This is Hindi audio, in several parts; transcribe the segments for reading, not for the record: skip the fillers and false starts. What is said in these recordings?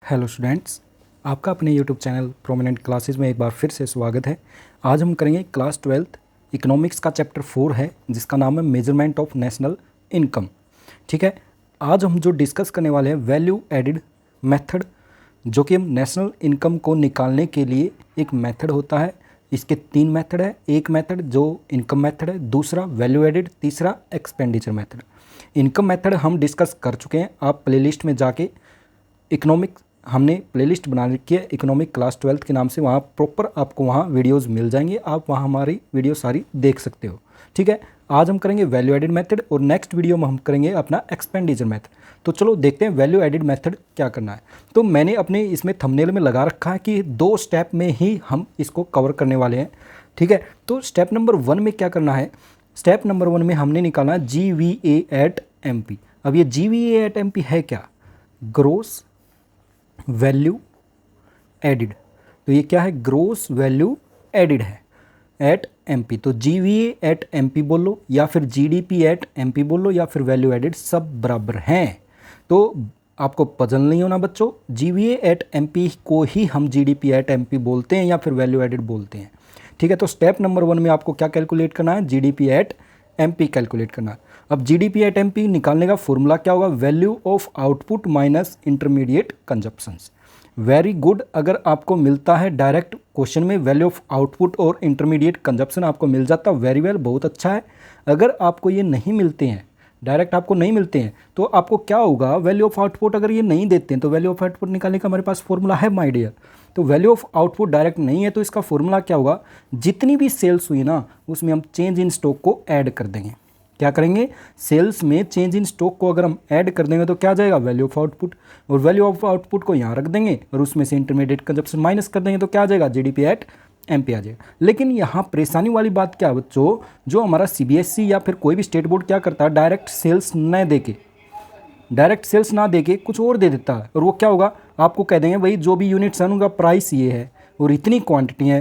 हेलो स्टूडेंट्स, आपका अपने यूट्यूब चैनल प्रोमिनेंट क्लासेस में एक बार फिर से स्वागत है। आज हम करेंगे क्लास 12th इकोनॉमिक्स का चैप्टर 4 है जिसका नाम है मेजरमेंट ऑफ नेशनल इनकम। ठीक है, आज हम जो डिस्कस करने वाले हैं वैल्यू एडिड मेथड, जो कि हम नेशनल इनकम को निकालने के लिए एक मेथड होता है। इसके 3 मेथड है। एक मेथड जो इनकम मेथड है, दूसरा वैल्यू एडिड, तीसरा एक्सपेंडिचर मेथड। इनकम मेथड हम डिस्कस कर चुके हैं। आप प्लेलिस्ट में जाके इकोनॉमिक हमने प्लेलिस्ट बना रखी है इकोनॉमिक क्लास 12th के नाम से, वहाँ प्रॉपर आपको वहाँ वीडियोस मिल जाएंगे। आप वहाँ हमारी वीडियो सारी देख सकते हो। ठीक है, आज हम करेंगे वैल्यू एडिड मेथड और नेक्स्ट वीडियो में हम करेंगे अपना एक्सपेंडिचर मेथड। तो चलो देखते हैं वैल्यू एडिड मेथड क्या करना है। तो मैंने अपने इसमें थंबनेल में लगा रखा है कि 2 स्टेप में ही हम इसको कवर करने वाले हैं। ठीक है, तो स्टेप नंबर 1 में क्या करना है। स्टेप नंबर 1 में हमने निकालना है GVA एट MP। अब ये GVA एट MP है क्या? Gross value added. तो ये क्या है? ग्रोस वैल्यू एडिड है एट MP। तो GVA एट MP बोलो या फिर GDP एट MP बोलो या फिर वैल्यू एडिड, सब बराबर हैं। तो आपको पजल नहीं होना बच्चों, GVA एट MP को ही हम GDP एट MP बोलते हैं या फिर वैल्यू एडिड बोलते हैं। ठीक है, तो स्टेप नंबर 1 में आपको क्या कैलकुलेट करना है? GDP एट MP कैलकुलेट करना है। अब GDP एट MP निकालने का फॉर्मूला क्या होगा? Value of output minus intermediate consumptions. Very good, अगर आपको मिलता है डायरेक्ट क्वेश्चन में वैल्यू ऑफ आउटपुट और इंटरमीडिएट कंजप्शन आपको मिल जाता, वेरी वेल, बहुत अच्छा है। अगर आपको ये नहीं मिलते हैं, डायरेक्ट आपको नहीं मिलते हैं, तो आपको क्या होगा? वैल्यू ऑफ आउटपुट अगर ये नहीं देते हैं तो वैल्यू ऑफ आउटपुट निकालने का हमारे पास फॉर्मूला है माय डियर। तो वैल्यू ऑफ आउटपुट डायरेक्ट नहीं है तो इसका फॉर्मूला क्या होगा? जितनी भी सेल्स हुई ना उसमें हम चेंज इन स्टॉक को ऐड कर देंगे। क्या करेंगे? सेल्स में चेंज इन स्टॉक को अगर हम ऐड कर देंगे तो क्या जाएगा? Value of output. और वैल्यू ऑफ आउटपुट को यहाँ रख देंगे और उसमें से इंटरमीडिएट कंजप्शन माइनस कर देंगे तो क्या आ जाएगा? GDP एट MP आ जाएगा। लेकिन यहाँ परेशानी वाली बात क्या है बच्चों, जो हमारा CBSE या फिर कोई भी स्टेट बोर्ड क्या करता है, डायरेक्ट सेल्स ना देके कुछ और दे देता है। और वो क्या होगा? आपको कह देंगे भाई जो भी यूनिट्स हैं उनका प्राइस ये है और इतनी क्वांटिटी है,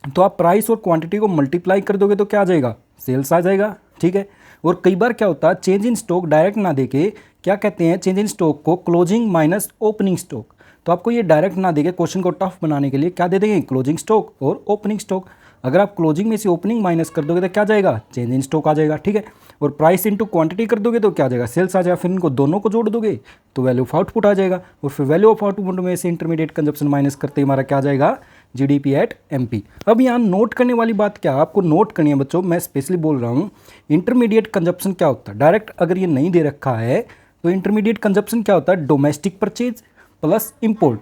तो आप प्राइस और क्वांटिटी को मल्टीप्लाई कर दोगे तो क्या आ जाएगा? सेल्स आ जाएगा। ठीक है, और कई बार क्या होता है, चेंज इन स्टॉक डायरेक्ट ना देके क्या कहते हैं, चेंज इन स्टॉक को क्लोजिंग माइनस ओपनिंग स्टॉक। तो आपको ये डायरेक्ट ना देके क्वेश्चन को टफ बनाने के लिए क्या दे देंगे? क्लोजिंग स्टॉक और ओपनिंग स्टॉक। अगर आप क्लोजिंग में से ओपनिंग माइनस कर दोगे तो क्या जाएगा? चेंज इन स्टॉक आ जाएगा। ठीक है, और प्राइस इंटू क्वांटिटी कर दोगे तो क्या आ जाएगा? सेल्स आ जाएगा। फिर इनको दोनों को जोड़ दोगे तो वैल्यू ऑफ आउटपुट आ जाएगा। और फिर वैल्यू ऑफ आउटपुट में से इंटरमीडिएट कंजप्शन माइनस करते ही हमारा क्या आ जाएगा? GDP at MP। अब यहाँ नोट करने वाली बात क्या है, आपको नोट करनी है बच्चों, मैं स्पेशली बोल रहा हूँ। इंटरमीडिएट कंजप्शन क्या होता है? डायरेक्ट अगर ये नहीं दे रखा है तो इंटरमीडिएट कंजप्शन क्या होता है? Domestic purchase plus import.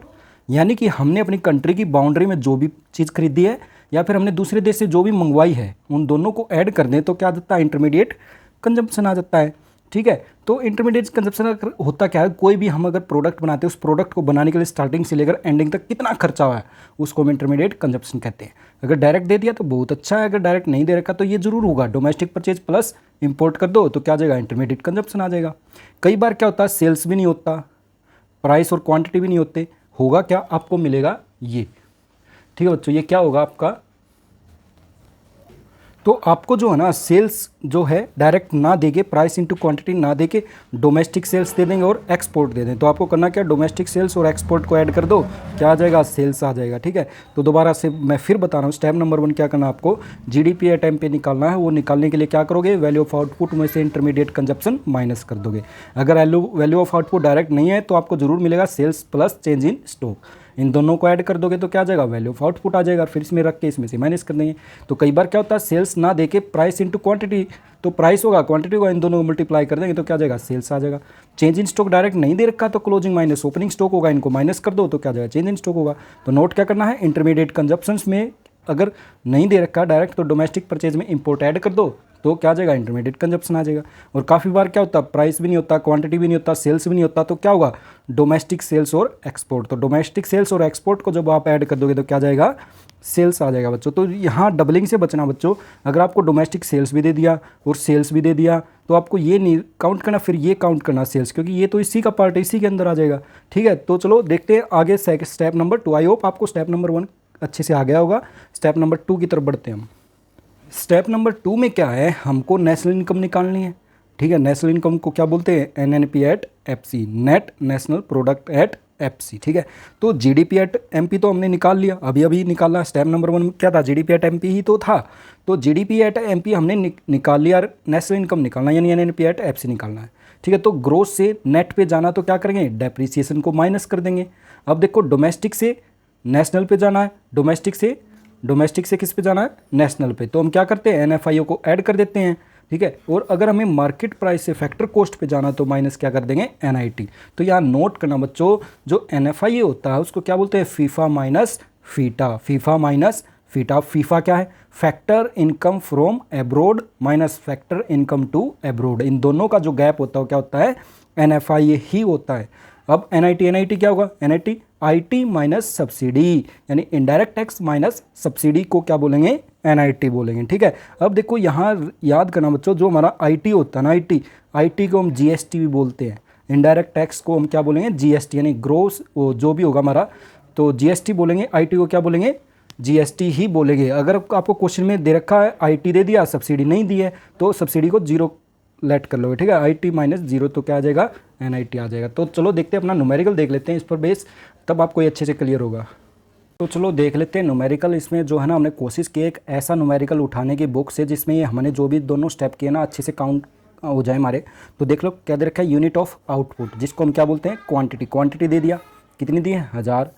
यानी कि हमने अपनी कंट्री की बाउंड्री में जो भी चीज़ खरीदी है या फिर हमने दूसरे देश से जो भी मंगवाई है, उन दोनों को ऐड कर दें तो क्या आ जाता है? इंटरमीडिएट कंजप्शन आ जाता है। ठीक है, तो इंटरमीडिएट कंजप्शन होता क्या है? कोई भी हम अगर प्रोडक्ट बनाते हैं, उस प्रोडक्ट को बनाने के लिए स्टार्टिंग से लेकर एंडिंग तक कितना खर्चा हुआ है, उसको हम इंटरमीडिएट कंजप्शन कहते हैं। अगर डायरेक्ट दे दिया तो बहुत अच्छा है, अगर डायरेक्ट नहीं दे रखा तो ये जरूर होगा। डोमेस्टिक परचेज प्लस इंपोर्ट कर दो तो क्या आ जाएगा? इंटरमीडिएट कंजप्शन आ जाएगा। कई बार क्या होता है, सेल्स भी नहीं होता, प्राइस और क्वांटिटी भी नहीं होते, होगा क्या? आपको मिलेगा ये। ठीक है बच्चों, ये क्या होगा आपका? तो आपको जो है ना, सेल्स जो है डायरेक्ट ना देके, प्राइस इंटू क्वांटिटी ना देके डोमेस्टिक सेल्स दे देंगे और एक्सपोर्ट दे दें। तो आपको करना क्या? डोमेस्टिक सेल्स और एक्सपोर्ट को ऐड कर दो, क्या आ जाएगा? सेल्स आ जाएगा। ठीक है, तो दोबारा से मैं फिर बता रहा हूँ, स्टेप नंबर 1 क्या करना, आपको GDP एट MP निकालना है। वो निकालने के लिए क्या करोगे? वैल्यू ऑफ आउटपुट में से इंटरमीडिएट कंजप्शन माइनस कर दोगे। अगर वैल्यू ऑफ आउटपुट डायरेक्ट नहीं है तो आपको जरूर मिलेगा sales plus change in stock. इन दोनों को ऐड कर दोगे तो क्या आ जाएगा? वैल्यू ऑफ आउटपुट आ जाएगा। फिर इसमें रख के इसमें से माइनस कर देंगे। तो कई बार क्या होता है, सेल्स ना देके प्राइस इंटू क्वांटिटी, तो प्राइस होगा, क्वांटिटी होगा, इन दोनों को मल्टीप्लाई कर देंगे तो क्या आ जाएगा? सेल्स आ जाएगा। चेंज इन स्टॉक डायरेक्ट नहीं दे रखा तो क्लोजिंग माइनस ओपनिंग स्टॉक होगा, इनको माइनस कर दो तो क्या आ जाएगा? चेंज इन स्टॉक होगा। तो नोट क्या करना है? इंटरमीडिएट कंजप्शंस में अगर नहीं दे रखा डायरेक्ट तो डोमेस्टिक परचेज में इंपोर्ट ऐड कर दो तो क्या आ जाएगा? इंटरमीडिएट कंजप्शन आ जाएगा। और काफ़ी बार क्या होता है, प्राइस भी नहीं होता, क्वांटिटी भी नहीं होता, सेल्स भी नहीं होता, तो क्या होगा? डोमेस्टिक सेल्स और एक्सपोर्ट। तो डोमेस्टिक सेल्स और एक्सपोर्ट को जब आप ऐड कर दोगे तो क्या आ जाएगा? सेल्स आ जाएगा बच्चों। तो यहाँ डबलिंग से बचना बच्चों। अगर आपको डोमेस्टिक सेल्स भी दे दिया और सेल्स भी दे दिया तो आपको ये नहीं काउंट करना, फिर ये काउंट करना सेल्स, क्योंकि ये तो इसी का पार्ट है, इसी के अंदर आ जाएगा। ठीक है, तो चलो देखते हैं आगे स्टेप नंबर 2। आई होप आपको स्टेप नंबर 1 अच्छे से आ गया होगा। स्टेप नंबर 2 की तरफ बढ़ते हैं हम। स्टेप नंबर 2 में क्या है, हमको नेशनल इनकम निकालनी है। ठीक है, नेशनल इनकम को क्या बोलते हैं? NNP at FC, net national product at FC, ठीक है। तो GDP एट MP तो हमने निकाल लिया, अभी अभी निकालना। स्टेप नंबर 1 में क्या था, GDP एट MP ही तो था। तो GDP एट MP हमने निकाल लिया, नेशनल इनकम निकालना यानी NNP एट FC निकालना है, ठीक है। तो ग्रोस से नेट पे जाना तो क्या करेंगे, डेप्रिसिएशन को माइनस कर देंगे। अब देखो डोमेस्टिक से नेशनल पे जाना है, डोमेस्टिक से किस पे जाना है, नेशनल पे। तो हम क्या करते हैं, NFIO को ऐड कर देते हैं, ठीक है। और अगर हमें मार्केट प्राइस से फैक्टर कॉस्ट पे जाना तो माइनस क्या कर देंगे, NIT। तो यहाँ नोट करना बच्चों, जो NFIO होता है उसको क्या बोलते हैं, FIFA minus FITA, FIFA minus FITA. FIFA क्या है, factor income from abroad minus factor income to abroad. इन दोनों का जो गैप होता है क्या होता है, NFIO ही होता है। अब NIT क्या होगा, NIT IT माइनस सब्सिडी, यानी इनडायरेक्ट टैक्स माइनस सब्सिडी को क्या बोलेंगे, NIT बोलेंगे, ठीक है। अब देखो यहाँ याद करना बच्चों, जो हमारा IT होता है ना, IT को हम GST भी बोलते हैं, इनडायरेक्ट टैक्स को हम क्या बोलेंगे, GST, यानी ग्रोस वो जो भी होगा हमारा तो GST बोलेंगे, IT को क्या बोलेंगे, GST ही बोलेंगे। अगर आपको क्वेश्चन में दे रखा है IT दे दिया, सब्सिडी नहीं दी है, तो सब्सिडी को जीरो लेट कर लो, ठीक है। IT माइनस जीरो तो क्या आ जाएगा, NIT आ जाएगा। तो चलो देखते हैं, अपना न्यूमेरिकल देख लेते हैं इस पर बेस, तब आपको ये अच्छे से क्लियर होगा। तो चलो देख लेते हैं न्यूमेरिकल। इसमें जो है ना, हमने कोशिश की एक ऐसा न्यूमेरिकल उठाने की बुक से जिसमें ये हमने जो भी दोनों स्टेप किए ना अच्छे से काउंट हो जाए हमारे। तो देख लो क्या दे रखा है, यूनिट ऑफ आउटपुट, जिसको हम क्या बोलते हैं, क्वांटिटी दे दिया, कितनी दी है, 1000।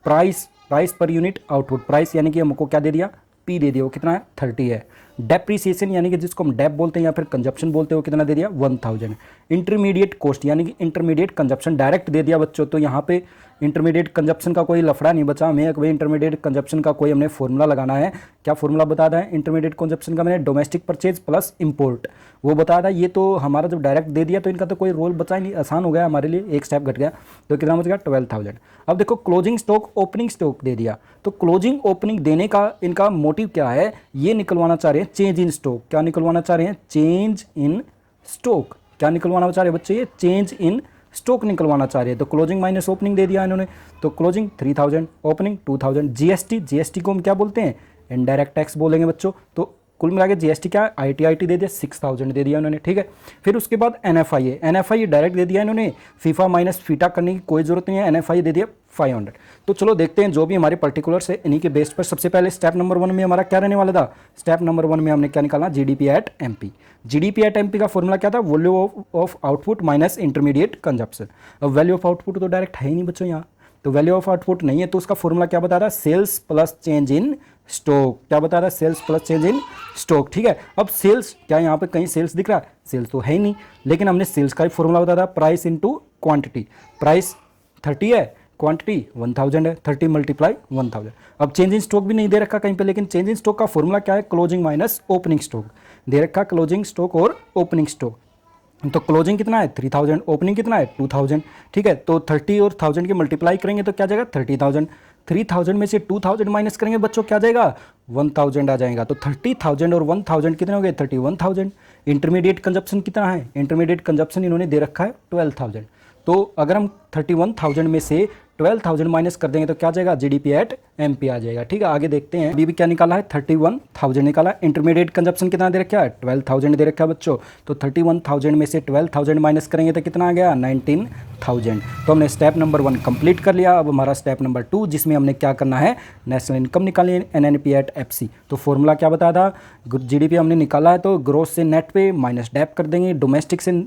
Price per unit output, price यानी कि हमको क्या दे दिया, P दे दिया, वो कितना है, 30 है। डेप्रीसिएशन यानी कि जिसको हम डेप बोलते हैं या फिर कंजप्शन बोलते हैं, वो कितना दे दिया, 1000। इंटरमीडिएट कॉस्ट यानी कि इंटरमीडिएट कंजप्शन डायरेक्ट दे दिया बच्चों। तो यहाँ पे इंटरमीडिएट कंजप्शन का कोई लफड़ा नहीं बचा हमें, भाई इंटरमीडिएट कंजप्शन का कोई हमने फॉर्मूला लगाना है। क्या फॉर्मूला बताया है इंटरमीडिएट कंजप्शन का, मैंने डोमेस्टिक परचेज प्लस इंपोर्ट वो बताया था। ये तो हमारा जब डायरेक्ट दे दिया तो इनका तो कोई रोल बचा ही नहीं, आसान हो गया हमारे लिए, एक स्टेप घट गया। तो कितना बच गया, 12000। अब देखो क्लोजिंग स्टॉक ओपनिंग स्टॉक दे दिया, तो क्लोजिंग ओपनिंग देने का इनका मोटिव क्या है, ये निकलवाना चाह रहे हैं चेंज इन स्टॉक। क्या निकलवाना चाह रहे हैं, चेंज इन स्टॉक। क्या निकलवाना चाह रहे हैं बच्चे, ये चेंज इन स्टॉक निकलवाना चाह रहे हैं। तो क्लोजिंग माइनस ओपनिंग दे दिया इन्होंने, तो क्लोजिंग 3000, ओपनिंग 2000। GST को हम क्या बोलते हैं, इनडायरेक्ट टैक्स बोलेंगे बच्चों। तो कुल मिला के GST क्या है, IT दे दिया, 6000 दे दिया उन्होंने, ठीक है। फिर उसके बाद NFIA डायरेक्ट दे दिया इन्होंने, फीफा माइनस फीटा करने की कोई जरूरत नहीं है, NFIA दे दिया 500। तो चलो देखते हैं जो भी हमारे पर्टिकुलर्स है इन्हीं के बेस पर। सबसे पहले स्टेप नंबर 1 में हमारा क्या रहने वाला था, स्टेप नंबर 1 में हमने क्या निकालना, GDP एट MP का फॉर्मूला क्या था, value of output minus intermediate consumption. अब वैल्यू ऑफ आउटपुट तो डायरेक्ट है ही नहीं बच्चों यहाँ, तो वैल्यू ऑफ आउटपुट नहीं है, तो उसका फॉर्मूला क्या बता रहा है, sales plus change in stock. क्या बता रहा है, sales plus change in stock, ठीक है। अब सेल्स, क्या यहाँ पे कहीं सेल्स दिख रहा है, सेल्स तो है ही नहीं, लेकिन हमने सेल्स का ही फॉर्मूला बताया था, प्राइस इनटू क्वांटिटी। प्राइस 30 है, क्वांटिटी 1000 है, 30 मल्टीप्लाई 1000। अब चेंज इन स्टॉक भी नहीं दे रखा कहीं पे, लेकिन चेंज इन स्टॉक का फॉर्मूला क्या है, क्लोजिंग माइनस ओपनिंग स्टॉक दे रखा, क्लोजिंग स्टॉक और ओपनिंग स्टॉक। तो क्लोजिंग कितना है 3000, ओपनिंग कितना है 2000, ठीक है। तो 30 और 1000 की मल्टीप्लाई करेंगे तो क्या जाएगा 30000। 3000 में से 2000 माइनस करेंगे बच्चों, क्या जाएगा 1000 आ जाएगा। तो 30000 और 1000 कितने हो गए, 31000। इंटरमीडिएट कंजप्शन कितना है, इंटरमीडिएट कंजप्शन इन्होंने दे रखा है 12000। तो अगर हम 31000 में से 12000 माइनस कर देंगे तो क्या जाएगा, GDP एट MP आ जाएगा, ठीक है। आगे देखते हैं, अभी भी क्या निकाला है, 31000 निकाला। इंटरमीडिएट कंजप्शन कितना दे रखा है, 12000 दे रखा है बच्चों। तो 31000 में से 12000 माइनस करेंगे तो कितना आ गया, 19000। तो हमने स्टेप नंबर 1 कंप्लीट कर लिया। अब हमारा स्टेप नंबर 2, जिसमें हमने क्या करना है, नेशनल इनकम निकालनी है, NNP एट FC। तो फॉर्मूला क्या बताया था, GDP हमने निकाला है तो ग्रोस से नेट पे माइनस डेप कर देंगे, डोमेस्टिक से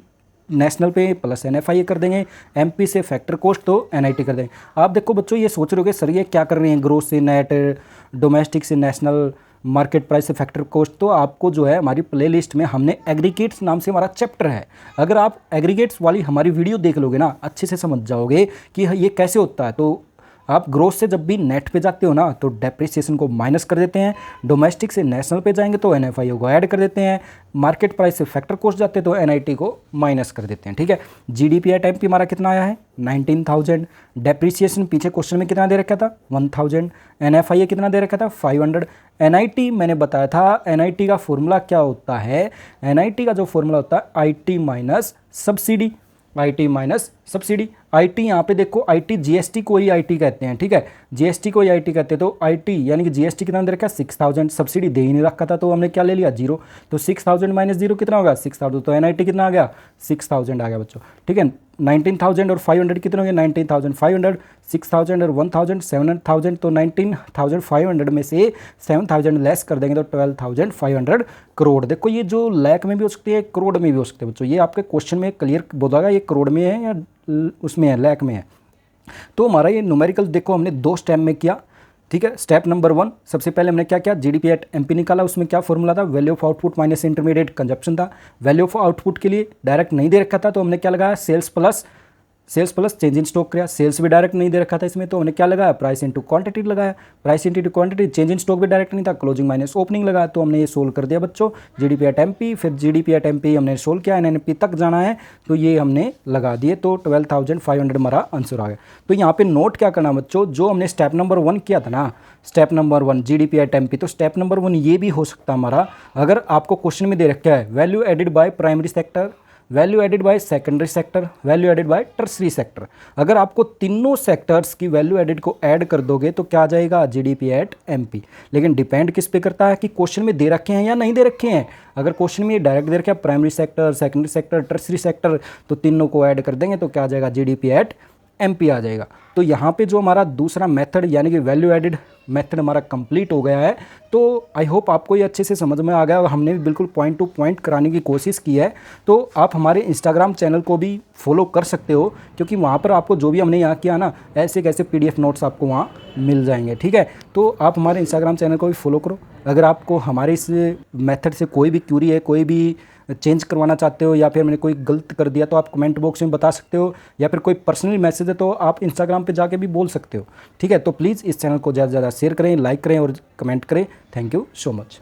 नेशनल पे प्लस NFIA कर देंगे, MP से फैक्टर कॉस्ट तो NIT कर देंगे। आप देखो बच्चों, ये सोच रहे हो कि सर ये क्या कर रहे हैं, ग्रोस से नेट, डोमेस्टिक से नेशनल, मार्केट प्राइस से फैक्टर कॉस्ट। तो आपको जो है हमारी प्लेलिस्ट में हमने एग्रीगेट्स नाम से हमारा चैप्टर है, अगर आप एग्रीगेट्स वाली हमारी वीडियो देख लोगे ना, अच्छे से समझ जाओगे कि ये कैसे होता है। तो आप ग्रोस से जब भी नेट पे जाते हो ना तो डेप्रिसिएशन को माइनस कर देते हैं, डोमेस्टिक से नेशनल पे जाएंगे तो NFIO को ऐड कर देते हैं, मार्केट प्राइस से फैक्टर कॉस्ट जाते हैं तो NIT को माइनस कर देते हैं, ठीक है। GDP एट MP हमारा कितना आया है, 19000। डेप्रिसिएशन पीछे क्वेश्चन में कितना दे रखा था, 1000। NFIA कितना दे रखा था, 500। NIT मैंने बताया था, NIT का फॉर्मूला क्या होता है, NIT का जो फॉर्मूला होता है IT minus subsidy, IT minus subsidy. IT यहाँ पे देखो, आईटी जीएसटी को ही आईटी कहते हैं, ठीक है, जीएसटी को ही आईटी कहते हैं। तो आईटी यानी कि जीएसटी कितना दे रखा है 6000, सब्सिडी दे ही नहीं रखा था, तो हमने क्या ले लिया 0। तो 6000 माइनस 0 कितना होगा 6000, तो एनआईटी कितना आ गया 6000 आ गया बच्चों, ठीक है। 19000 और 500 कितने हो गए 19500, 6000 और 1000 7000, तो 19500 में से 7000 लेस कर देंगे तो 12500 करोड़। देखो ये जो लाख में भी हो सकती है, करोड़ में भी हो सकते हैं बच्चों, ये आपके क्वेश्चन में क्लियर बोलेगा ये करोड़ में है या उसमें है, लाख में है। तो हमारा ये न्यूमेरिकल देखो हमने 2 स्टेप में किया, ठीक है। स्टेप नंबर 1, सबसे पहले हमने क्या किया, जीडीपी एट एमपी निकाला। उसमें क्या फॉर्मूला था, value of output minus intermediate consumption था। वैल्यू ऑफ आउटपुट के लिए डायरेक्ट नहीं दे रखा था, तो हमने क्या लगाया, sales plus change in stock किया। सेल्स भी डायरेक्ट नहीं दे रखा था इसमें, तो हमने क्या लगाया, प्राइस इंटू क्वांटिटी लगाया। Price into quantity, change in stock भी डायरेक्ट नहीं था, क्लोजिंग माइनस ओपनिंग लगाया। तो हमने ये सोल्व कर दिया बच्चों, जीडीपी एट एमपी, फिर जीडीपी एट एमपी हमने सोल्व किया, एनएनपी तक जाना है तो ये हमने लगा दिए, तो 12500 हमारा आंसर आ गया। तो यहाँ पे नोट क्या करना बच्चों, जो हमने स्टेप नंबर 1 किया था ना, step number 1 GDP at MP, तो स्टेप नंबर 1 ये भी हो सकता है हमारा, अगर आपको क्वेश्चन में दे रखा है value added by primary sector, value added by secondary sector, value added by tertiary sector, अगर आपको तीनों सेक्टर्स की वैल्यू एडिड को ऐड कर दोगे तो क्या आ जाएगा, जीडीपी एट एमपी। लेकिन डिपेंड किस पे करता है कि क्वेश्चन में दे रखे हैं या नहीं दे रखे हैं। अगर क्वेश्चन में डायरेक्ट दे रखे हैं primary sector, secondary sector, tertiary sector, तो तीनों को ऐड कर देंगे तो क्या आ जाएगा, जीडीपी एट एमपी आ जाएगा। तो यहाँ पे जो हमारा दूसरा मेथड यानी कि वैल्यू एडिड मेथड हमारा कंप्लीट हो गया है। तो आई होप आपको ये अच्छे से समझ में आ गया और हमने भी बिल्कुल पॉइंट टू पॉइंट कराने की कोशिश की है। तो आप हमारे इंस्टाग्राम चैनल को भी फॉलो कर सकते हो, क्योंकि वहाँ पर आपको जो भी हमने यहाँ किया ना, ऐसे कैसे पीडीएफ नोट्स आपको वहाँ मिल जाएंगे, ठीक है। तो आप हमारे इंस्टाग्राम चैनल को भी फॉलो करो। अगर आपको हमारे इस मेथड से कोई भी क्यूरी है, कोई भी चेंज करवाना चाहते हो, या फिर मैंने कोई गलत कर दिया तो आप कमेंट बॉक्स में बता सकते हो, या फिर कोई पर्सनल मैसेज है तो आप इंस्टाग्राम पे जाके भी बोल सकते हो, ठीक है। तो प्लीज़ इस चैनल को ज़्यादा से ज़्यादा शेयर करें, लाइक करें और कमेंट करें। Thank you so much.